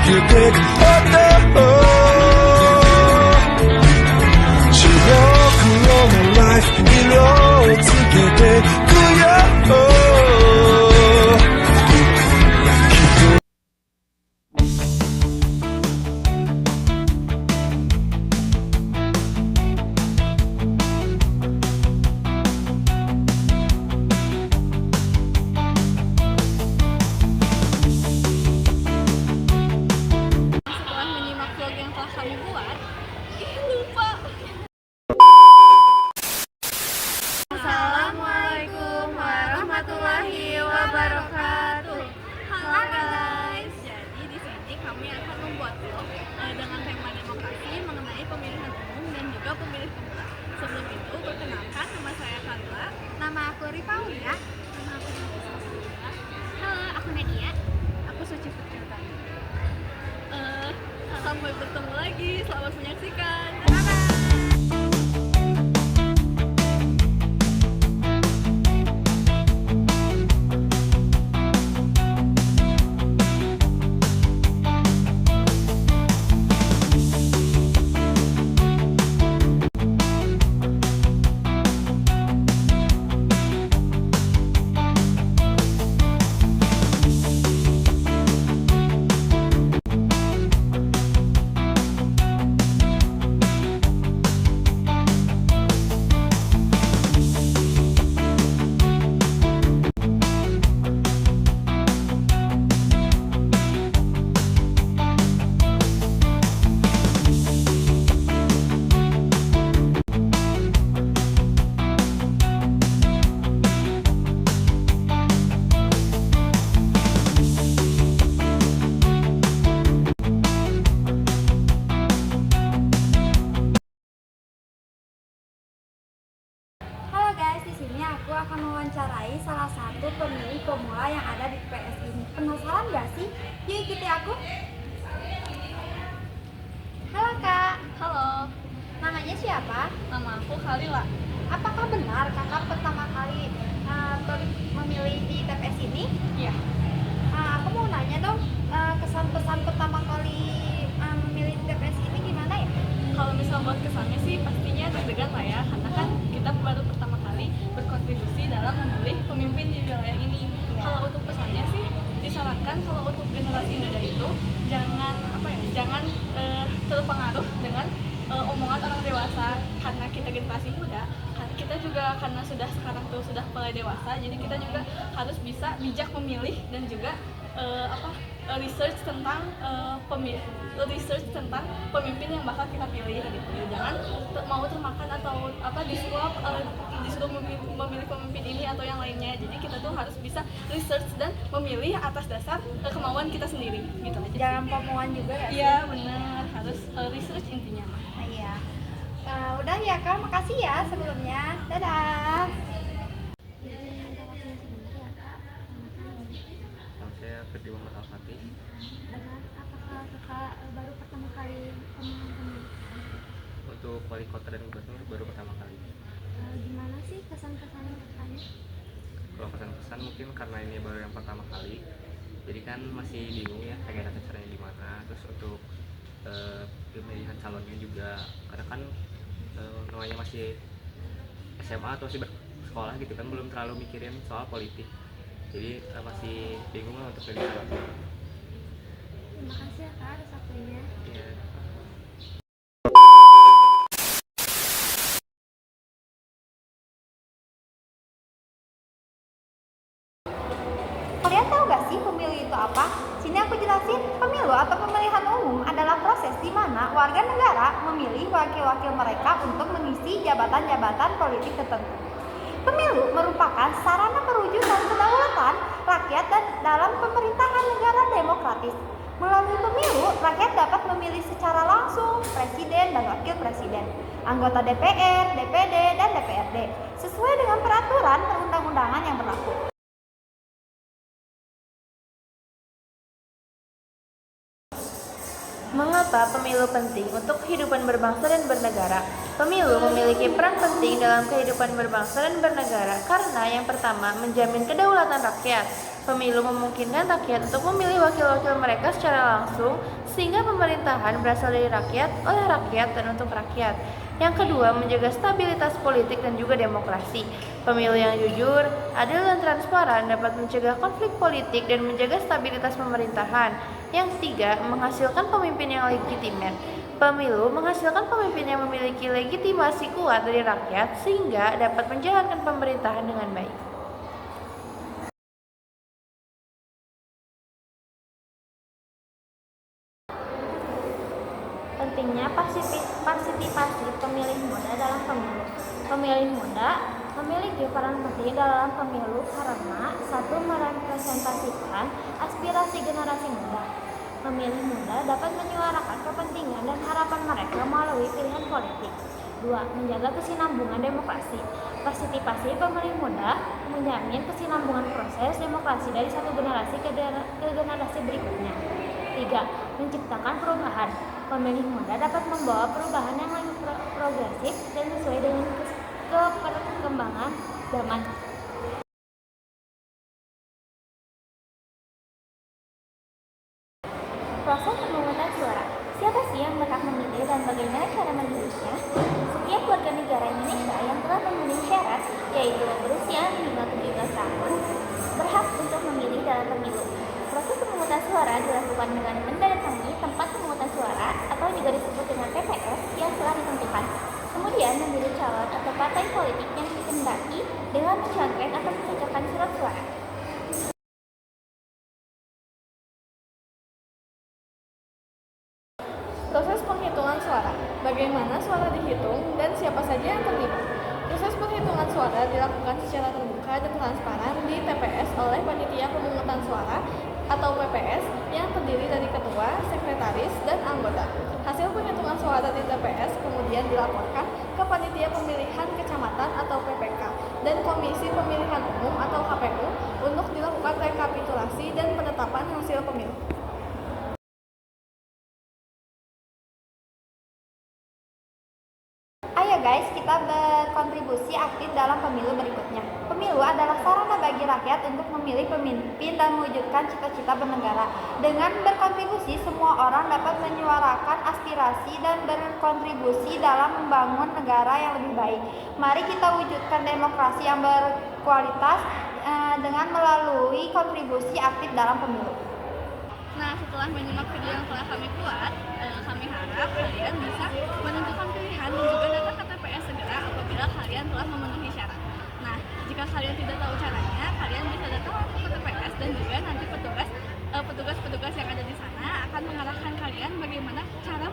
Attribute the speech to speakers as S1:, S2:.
S1: 그대 지옥으로 내 life 이뤄지게 될 거야
S2: Setelah menyimak vlog yang telah kami buat, lupa. Assalamualaikum warahmatullahi wabarakatuh. Halo guys. Jadi di sini kami akan membuat vlog dengan tema demokrasi mengenai pemilihan umum dan juga pemilih pemula. Sebelum itu perkenalkan, nama saya Carla.
S3: Nama aku Rifaulia.
S2: Nama aku Nadia.
S3: Halo, aku Nadia.
S2: Aku Suci Fitriani. Sampai bertemu lagi. Selamat menyaksikan.
S3: Halo guys, di sini aku akan mewawancarai salah satu pemilih pemula yang ada di PS ini. Penasaran gak sih? Yuk ikuti aku. Halo Kak,
S2: Halo,
S3: namanya siapa?
S2: nama aku Khalila.
S3: Apakah benar kakak pertama kali memilih di TPS ini?
S2: Iya.
S3: Aku mau nanya dong, kesan-pesan pertama kali memilih di TPS ini gimana ya?
S2: Kalau misal buat kesannya sih pastinya deg-degan lah ya, karena kan kita baru pertama kali berkontribusi dalam memilih pemimpin di wilayah ini. Kalau untuk pesannya sih disarankan kalau untuk generasi muda itu jangan terpengaruh dengan omongan orang dewasa, karena kita generasi muda, kita juga karena sekarang sudah mulai dewasa, jadi kita juga harus bisa bijak memilih dan juga research tentang pemimpin yang bakal kita pilih gitu. Jangan mau termakan atau disuruh memilih pemimpin ini atau yang lainnya. Jadi kita tuh harus bisa research dan memilih atas dasar kemauan kita sendiri gitu aja.
S3: Jangan pemuan juga ya?
S2: Iya benar, harus research intinya mah.
S3: Iya. Udah ya Kak, makasih ya sebelumnya. Dadah.
S4: Saya Firdi Muhammad Al-Fatih.
S3: Apakah kakak baru pertama kali pemilihan?
S4: Untuk wali kota dan gubernur baru pertama kali.
S3: Gimana sih kesan-kesan kakaknya?
S4: Kalau pesan-pesan mungkin karena ini baru yang pertama kali, jadi kan masih bingung ya agenda caranya gimana. Terus untuk pemilihan calonnya juga, karena kan namanya masih SMA atau masih bersekolah gitu kan, belum terlalu mikirin soal politik. Jadi masih bingung lah untuk pilih calonnya.
S3: Terima kasih ya Kak atas waktunya.
S4: Ya.
S3: Kalian tahu gak sih pemilu itu apa? Sini aku jelasin. Pemilu atau pemilihan umum adalah proses di mana warga negara memilih wakil-wakil mereka untuk mengisi jabatan-jabatan politik tertentu. Pemilu merupakan sarana perwujudan kedaulatan rakyat dan dalam pemerintahan negara demokratis. Melalui pemilu, rakyat dapat memilih secara langsung presiden dan wakil presiden, anggota DPR, DPD, dan DPRD, sesuai dengan peraturan perundang-undangan yang berlaku.
S5: Mengapa pemilu penting untuk kehidupan berbangsa dan bernegara? Pemilu memiliki peran penting dalam kehidupan berbangsa dan bernegara karena yang pertama menjamin kedaulatan rakyat. Pemilu memungkinkan rakyat untuk memilih wakil-wakil mereka secara langsung, sehingga pemerintahan berasal dari rakyat, oleh rakyat, dan untuk rakyat. Yang kedua, menjaga stabilitas politik dan juga demokrasi. Pemilu yang jujur, adil, dan transparan dapat mencegah konflik politik dan menjaga stabilitas pemerintahan. Yang ketiga, menghasilkan pemimpin yang legitimate. Pemilu menghasilkan pemimpin yang memiliki legitimasi kuat dari rakyat sehingga dapat menjalankan pemerintahan dengan baik.
S3: Pentingnya partisipasi pemilih muda dalam pemilu. Pemilih muda memiliki peran penting dalam pemilu karena satu, merepresentasikan aspirasi generasi muda. Pemilih muda dapat menyuarakan kepentingan dan harapan mereka melalui pilihan politik. 2. Menjaga kesinambungan demokrasi. Partisipasi pemilih muda menjamin kesinambungan proses demokrasi dari satu generasi ke generasi berikutnya. 3. Menciptakan perubahan. Pemilih muda dapat membawa perubahan yang lebih progresif dan sesuai dengan perkembangan zaman. Proses pemungutan suara. Siapa sih yang berhak memilih dan bagaimana cara memilihnya? Setiap warga negara Indonesia yang telah memenuhi syarat, yaitu berusia minimal 17 tahun, berhak untuk memilih dalam pemilu. Proses pemungutan suara dilakukan dengan mendatangi tempat pemungutan suara atau juga disebut dengan TPS yang telah ditentukan. Kemudian memilih calon atau partai politik yang dikehendaki dengan mencontreng atau mencocokkan surat suara.
S2: Proses penghitungan suara. Bagaimana suara dihitung dan siapa saja yang terlibat? Proses penghitungan suara dilakukan secara terbuka dan transparan di TPS oleh panitia pemungutan suara atau PPS yang terdiri dari ketua, sekretaris, dan anggota. Hasil penghitungan suara di TPS kemudian dilaporkan ke panitia pemilihan kecamatan atau PPK dan Komisi Pemilihan Umum atau KPU untuk dilakukan rekapitulasi dan penetapan hasil pemilu.
S3: Ayo guys, kita berkontribusi aktif dalam pemilu berikutnya. Pemilu adalah sarana bagi rakyat untuk memilih pemimpin dan mewujudkan cita-cita bernegara. Dengan berkontribusi, semua orang dapat menyuarakan aspirasi dan berkontribusi dalam membangun negara yang lebih baik. Mari kita wujudkan demokrasi yang berkualitas dengan melalui kontribusi aktif dalam pemilu.
S2: Nah, setelah menyimak video yang telah kami buat, kami harap kalian bisa menentukan pilihan dan juga datang ke TPS segera apabila kalian telah memenuhi syarat. Nah, jika kalian tidak tahu caranya, kalian bisa datang langsung ke TPS dan juga nanti petugas yang ada di sana akan mengarahkan kalian bagaimana cara